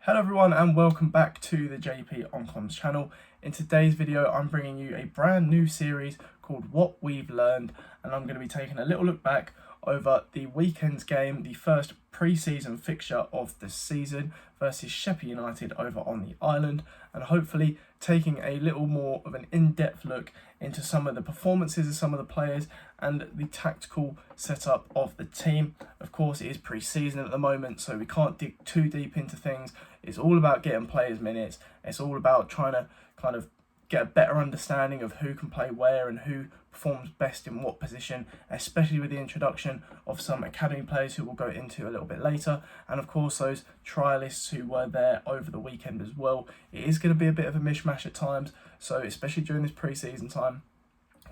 Hello everyone and welcome back to the JP on Comms channel. In today's video I'm bringing you a brand new series called What We've Learned, and I'm going to be taking a little look back over the weekend's game, the first pre-season fixture of the season versus Sheppey United over on the island, and hopefully taking a little more of an in-depth look into some of the performances of some of the players and the tactical setup of the team. Of course, it is pre-season at the moment, so we can't dig too deep into things. It's all about getting players minutes. It's all about trying to kind of get a better understanding of who can play where and who performs best in what position, especially with the introduction of some academy players who we'll go into a little bit later, and of course those trialists who were there over the weekend as well. It is going to be a bit of a mishmash at times, so especially during this pre-season time,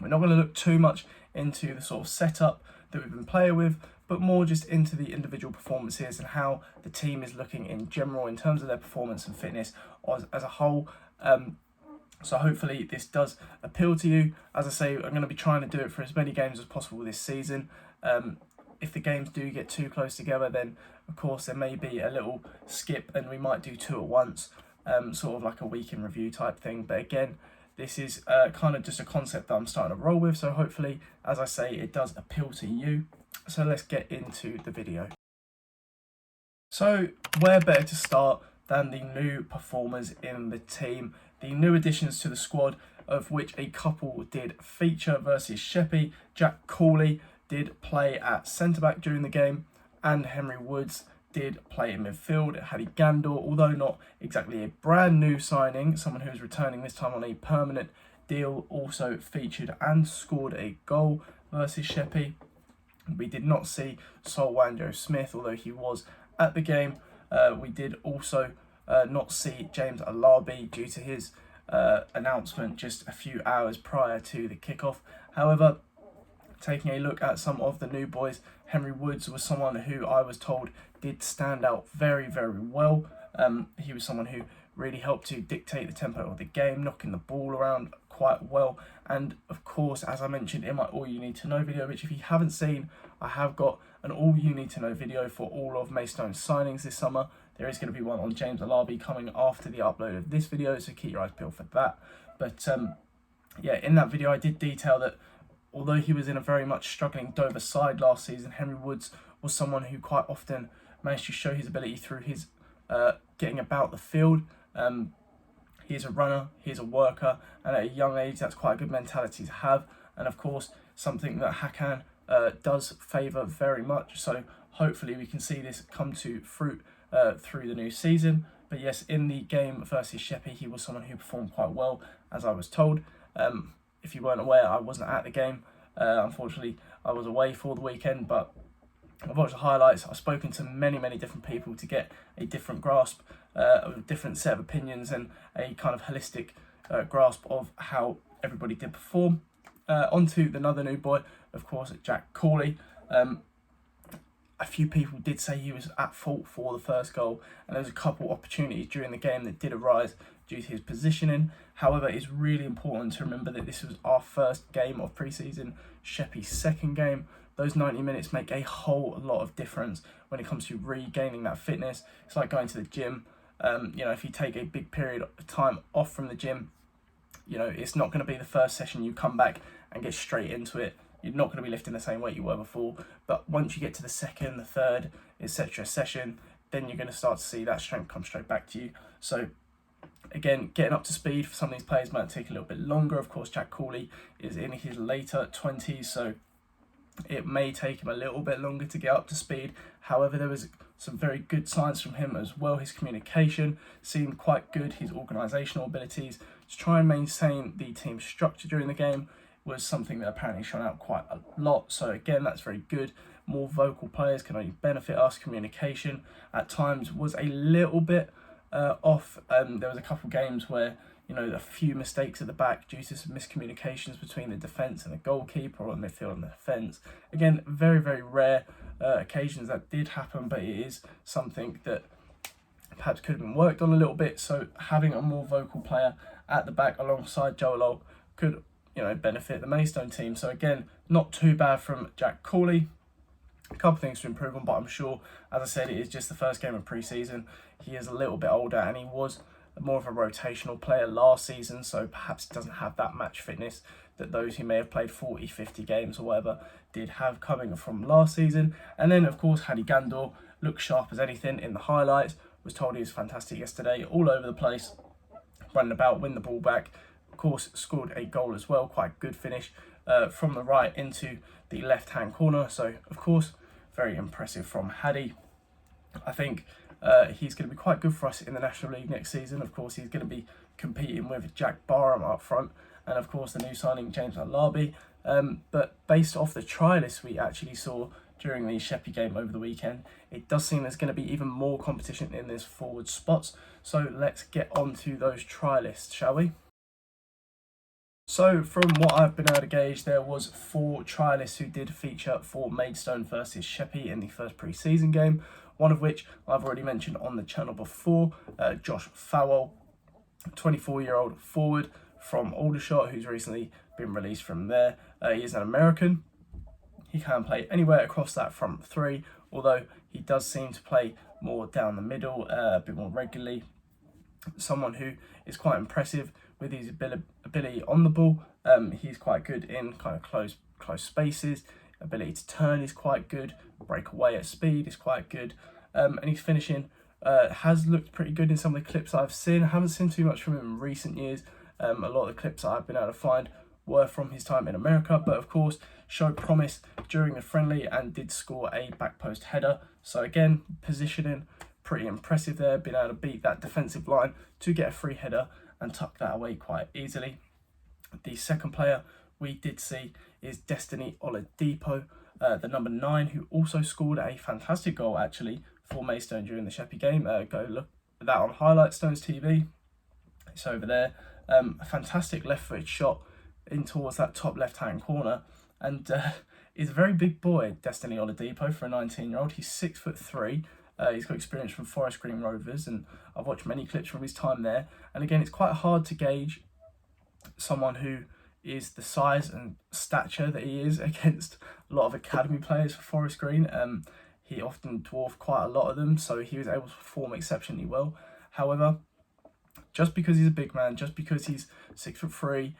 we're not going to look too much into the sort of setup that we've been playing with, but more just into the individual performances and how the team is looking in general in terms of their performance and fitness as a whole. So hopefully this does appeal to you. As I say, I'm going to be trying to do it for as many games as possible this season. If the games do get too close together, then of course there may be a little skip and we might do two at once, sort of like a week in review type thing. But again, this is kind of just a concept that I'm starting to roll with. So hopefully, as I say, it does appeal to you. So let's get into the video. So where better to start than the new performers in the team, the new additions to the squad, of which a couple did feature versus Sheppey. Jack Cooley did play at centre-back during the game, and Henry Woods did play in midfield. Harry Gandor, although not exactly a brand new signing, someone who's returning this time on a permanent deal, also featured and scored a goal versus Sheppey. We did not see Sol Wanjo-Smith, although he was at the game. We did also not see James Alabi due to his announcement just a few hours prior to the kickoff. However, taking a look at some of the new boys, Henry Woods was someone who I was told did stand out very, very well. He was someone who really helped to dictate the tempo of the game, knocking the ball around quite well. And of course, as I mentioned in my All You Need to Know video, which if you haven't seen, I have got an All You Need to Know video for all of Maidstone's signings this summer. There is going to be one on James Alabi coming after the upload of this video, so keep your eyes peeled for that. But yeah, in that video I did detail that although he was in a very much struggling Dover side last season, Henry Woods was someone who quite often managed to show his ability through his getting about the field. He's a runner, he's a worker, and at a young age that's quite a good mentality to have, and of course something that Hakan does favour very much. So hopefully we can see this come to fruit through the new season. But yes, in the game versus Sheppey, he was someone who performed quite well, as I was told. If you weren't aware, I wasn't at the game. Unfortunately, I was away for the weekend, but I've watched the highlights. I've spoken to many, many different people to get a different grasp, a different set of opinions, and a kind of holistic grasp of how everybody did perform. On to another new boy, of course, Jack Cooley. A few people did say he was at fault for the first goal, and there was a couple opportunities during the game that did arise due to his positioning. However, it's really important to remember that this was our first game of pre-season, Sheppey's second game. Those 90 minutes make a whole lot of difference when it comes to regaining that fitness. It's like going to the gym. If you take a big period of time off from the gym, it's not going to be the first session you come back and get straight into it. You're not going to be lifting the same weight you were before. But once you get to the second, the third, etc. session, then you're going to start to see that strength come straight back to you. So again, getting up to speed for some of these players might take a little bit longer. Of course, Jack Cooley is in his later 20s, so it may take him a little bit longer to get up to speed. However, there was some very good signs from him as well. His communication seemed quite good. His organisational abilities to try and maintain the team structure during the game was something that apparently shone out quite a lot. So again, that's very good. More vocal players can only benefit us. Communication at times was a little bit off. There was a couple games where a few mistakes at the back due to some miscommunications between the defence and the goalkeeper, or the midfield and the defence. Again, very, very rare occasions that did happen, but it is something that perhaps could have been worked on a little bit. So having a more vocal player at the back alongside Joel could benefit the Maidstone team. So again, not too bad from Jack Cooley. A couple of things to improve on, but I'm sure, as I said, it is just the first game of pre-season. He is a little bit older, and he was more of a rotational player last season, so perhaps he doesn't have that match fitness that those who may have played 40, 50 games or whatever did have coming from last season. And then, of course, Hadi Gandor looked sharp as anything in the highlights. Was told he was fantastic yesterday, all over the place, running about, win the ball back. Of course, scored a goal as well, quite good finish from the right into the left-hand corner. So, of course, very impressive from Hadi. I think he's going to be quite good for us in the National League next season. Of course, he's going to be competing with Jack Barham up front, and of course the new signing James Alabi. But based off the trialists we actually saw during the Sheppey game over the weekend, it does seem there's going to be even more competition in this forward spots. So let's get on to those trialists, shall we? So from what I've been able to gauge, there was 4 trialists who did feature for Maidstone versus Sheppey in the first pre-season game, one of which I've already mentioned on the channel before, Josh Fowell, 24-year-old forward from Aldershot, who's recently been released from there. He is an American. He can play anywhere across that front three, although he does seem to play more down the middle, a bit more regularly. Someone who is quite impressive with his ability on the ball. He's quite good in kind of close spaces. Ability to turn is quite good. Break away at speed is quite good. And his finishing has looked pretty good in some of the clips I've seen. I haven't seen too much from him in recent years. A lot of the clips that I've been able to find were from his time in America, but of course showed promise during the friendly and did score a back post header. So again, positioning pretty impressive there, being able to beat that defensive line to get a free header and tuck that away quite easily. The second player we did see is Destiny Oladipo, the number 9, who also scored a fantastic goal actually for Maidstone during the Sheppey game. Go look at that on Highlight Stones TV. It's over there. A fantastic left-footed shot in towards that top left-hand corner, and he's a very big boy, Destiny Oladipo, for a 19-year-old. He's 6'3". He's got experience from Forest Green Rovers, and I've watched many clips from his time there. And again, it's quite hard to gauge someone who is the size and stature that he is against a lot of academy players for Forest Green. He often dwarfed quite a lot of them, so he was able to perform exceptionally well. However, just because he's a big man, just because he's 6'3",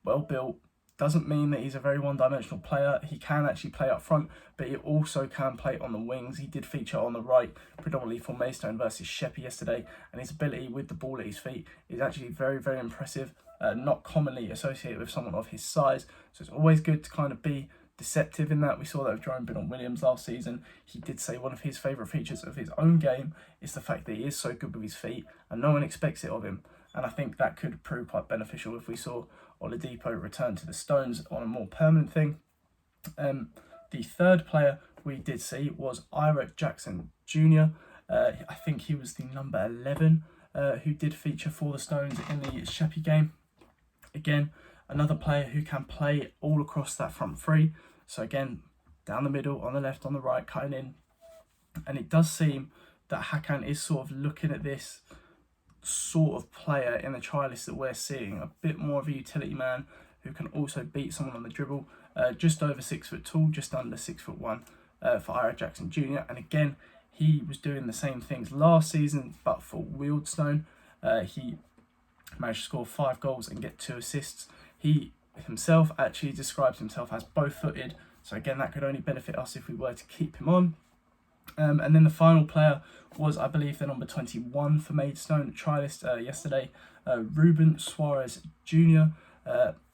well built, doesn't mean that he's a very one-dimensional player. He can actually play up front, but he also can play on the wings. He did feature on the right, predominantly for Maidstone versus Sheppey yesterday, and his ability with the ball at his feet is actually very, very impressive. Not commonly associated with someone of his size, so it's always good to kind of be deceptive in that. We saw that with Jerome Bennett-Williams last season. He did say one of his favourite features of his own game is the fact that he is so good with his feet, and no one expects it of him. And I think that could prove quite beneficial if we saw Oladipo return to the Stones on a more permanent thing. The third player we did see was Ira Jackson Jr. I think he was the number 11 who did feature for the Stones in the Sheppey game. Again, another player who can play all across that front three. So again, down the middle, on the left, on the right, cutting in. And it does seem that Hakan is sort of looking at this sort of player in the trialists that we're seeing, a bit more of a utility man who can also beat someone on the dribble. Just over 6 foot tall, just under 6'1" for Ira Jackson Jr. And again, he was doing the same things last season, but for Wealdstone. He managed to score 5 goals and get 2 assists. He himself actually describes himself as bow-footed, so again, that could only benefit us if we were to keep him on. And then the final player was, I believe, the number 21 for Maidstone trialist yesterday, Ruben Suarez Jr.,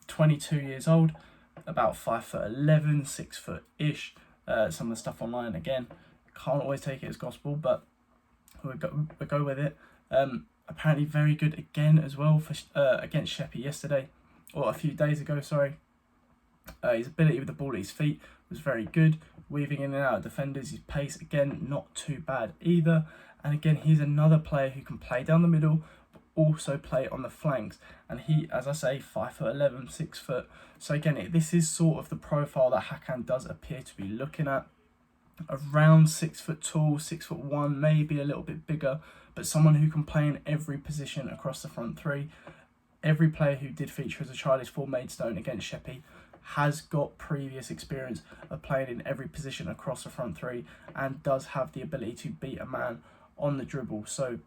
22 years old, about 5'11", 6 foot-ish. Some of the stuff online, again, can't always take it as gospel, but we'll go with it. Apparently very good again as well for against Sheppey yesterday, or a few days ago, sorry. His ability with the ball at his feet was very good, weaving in and out of defenders. His pace, again, not too bad either. And again, he's another player who can play down the middle, but also play on the flanks. And he, as I say, 5'11", 6 foot. So again, this is sort of the profile that Hakan does appear to be looking at. Around 6 foot tall, 6'1", maybe a little bit bigger, but someone who can play in every position across the front three. Every player who did feature as a trialist for Maidstone against Sheppey has got previous experience of playing in every position across the front three and does have the ability to beat a man on the dribble. So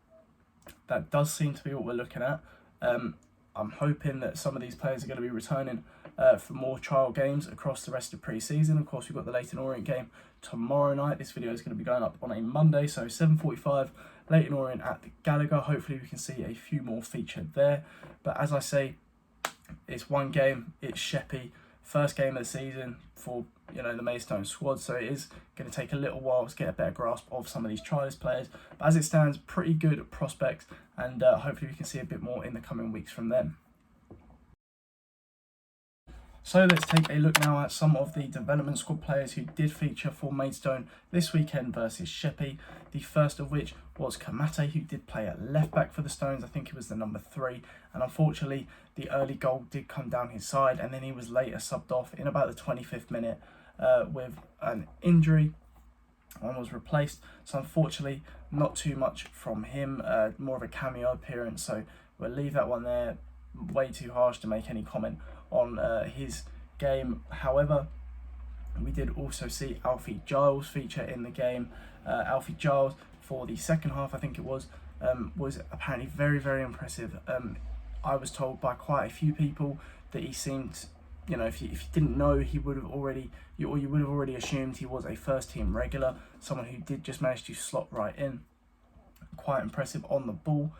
that does seem to be what we're looking at. I'm hoping that some of these players are going to be returning for more trial games across the rest of pre-season. Of course, we've got the Leyton Orient game tomorrow night. This video is going to be going up on a Monday, so 7:45, Leyton Orient at the Gallagher. Hopefully we can see a few more featured there. But as I say, it's one game, it's Sheppey, first game of the season for the Maidstone squad, so it is going to take a little while to get a better grasp of some of these Trialist players, but as it stands, pretty good prospects, and hopefully we can see a bit more in the coming weeks from them. So let's take a look now at some of the development squad players who did feature for Maidstone this weekend versus Sheppey. The first of which was Kamate, who did play at left back for the Stones. I think he was the number 3, and unfortunately the early goal did come down his side, and then he was later subbed off in about the 25th minute with an injury and was replaced. So unfortunately not too much from him, more of a cameo appearance, so we'll leave that one there. Way too harsh to make any comment on his game. However, we did also see Alfie Giles feature in the game. Alfie Giles, for the second half, I think it was apparently very, very impressive. I was told by quite a few people that he seemed, if you didn't know, he would have already, you would have already assumed he was a first team regular, someone who did just manage to slot right in. Quite impressive on the ball,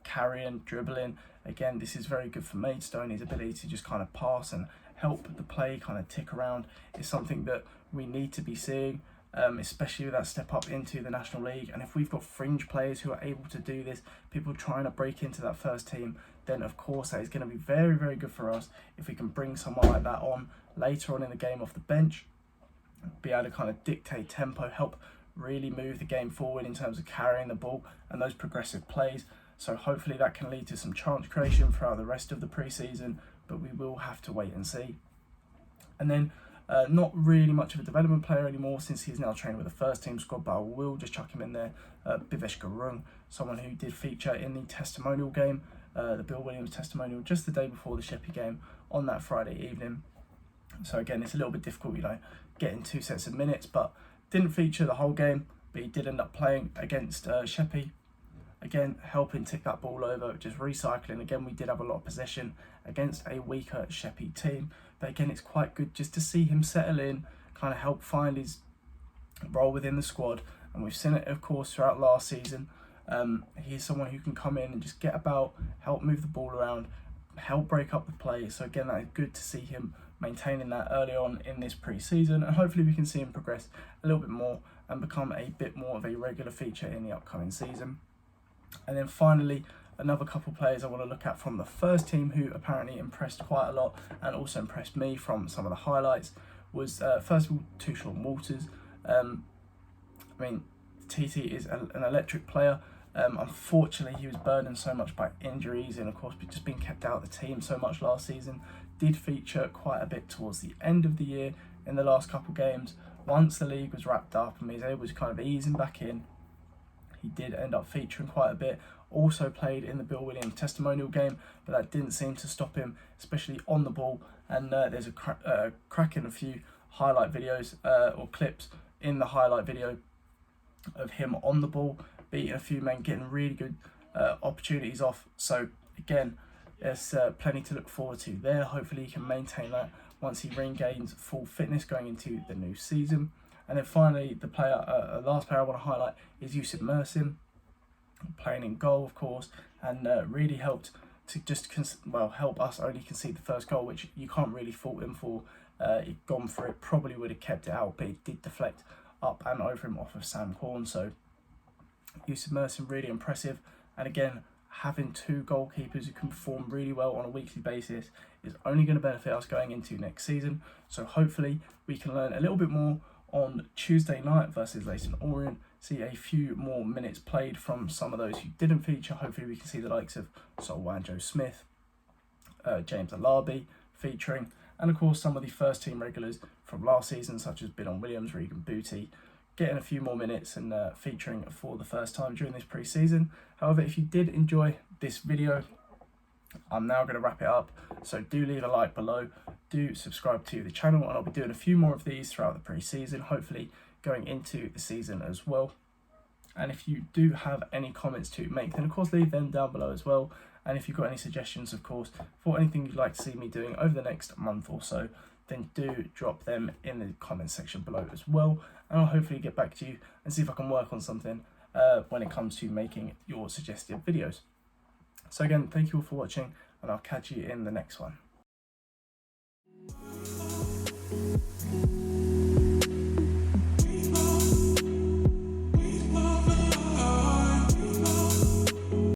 carrying, dribbling. Again, this is very good for Maidstone. His ability to just kind of pass and help the play kind of tick around is something that we need to be seeing, especially with that step up into the National League. And if we've got fringe players who are able to do this, people trying to break into that first team, then of course that is going to be very, very good for us if we can bring someone like that on later on in the game off the bench, be able to kind of dictate tempo, help really move the game forward in terms of carrying the ball and those progressive plays. So hopefully that can lead to some chance creation throughout the rest of the pre-season, but we will have to wait and see. And then not really much of a development player anymore since he's now training with the first team squad, but I will just chuck him in there. Bivesh Gurung, someone who did feature in the testimonial game, the Bill Williams testimonial, just the day before the Sheppey game on that Friday evening. So again, it's a little bit difficult, getting 2 sets of minutes, but didn't feature the whole game, but he did end up playing against Sheppey. Again, helping tick that ball over, just recycling. Again, we did have a lot of possession against a weaker Sheppey team. But again, it's quite good just to see him settle in, kind of help find his role within the squad. And we've seen it, of course, throughout last season. He's someone who can come in and just get about, help move the ball around, help break up the play. So again, that is good to see him maintaining that early on in this pre-season. And hopefully we can see him progress a little bit more and become a bit more of a regular feature in the upcoming season. And then finally, another couple players I want to look at from the first team who apparently impressed quite a lot and also impressed me from some of the highlights was, first of all, Tushawn Walters. TT is an electric player. Unfortunately, he was burdened so much by injuries and, of course, just being kept out of the team so much last season. Did feature quite a bit towards the end of the year in the last couple games. Once the league was wrapped up and he was able to kind of ease him back in, he did end up featuring quite a bit. Also played in the Bill Williams testimonial game, but that didn't seem to stop him, especially on the ball. And there's a cracking a few highlight videos or clips in the highlight video of him on the ball, beating a few men, getting really good opportunities off. So again, there's plenty to look forward to there. Hopefully he can maintain that once he regains full fitness going into the new season. And then finally, the last player I want to highlight is Yusuf Mersin, playing in goal, of course, and really helped to just help us only concede the first goal, which you can't really fault him for. He'd gone for it, probably would have kept it out, but he did deflect up and over him off of Sam Corn. So Yusuf Mersin, really impressive. And again, having 2 goalkeepers who can perform really well on a weekly basis is only going to benefit us going into next season. So hopefully we can learn a little bit more on Tuesday night versus Leyton Orient, see a few more minutes played from some of those who didn't feature. Hopefully we can see the likes of Sol Wanjo Smith, James Alabi featuring, and of course some of the first team regulars from last season such as Bidon Williams, Regan Booty, getting a few more minutes and featuring for the first time during this pre-season. However, if you did enjoy this video, I'm now going to wrap it up, so do leave a like below, do subscribe to the channel, and I'll be doing a few more of these throughout the pre-season, hopefully going into the season as well. And if you do have any comments to make, then of course leave them down below as well. And if you've got any suggestions, of course, for anything you'd like to see me doing over the next month or so, then do drop them in the comment section below as well. And I'll hopefully get back to you and see if I can work on something when it comes to making your suggested videos. So again, thank you all for watching, and I'll catch you in the next one.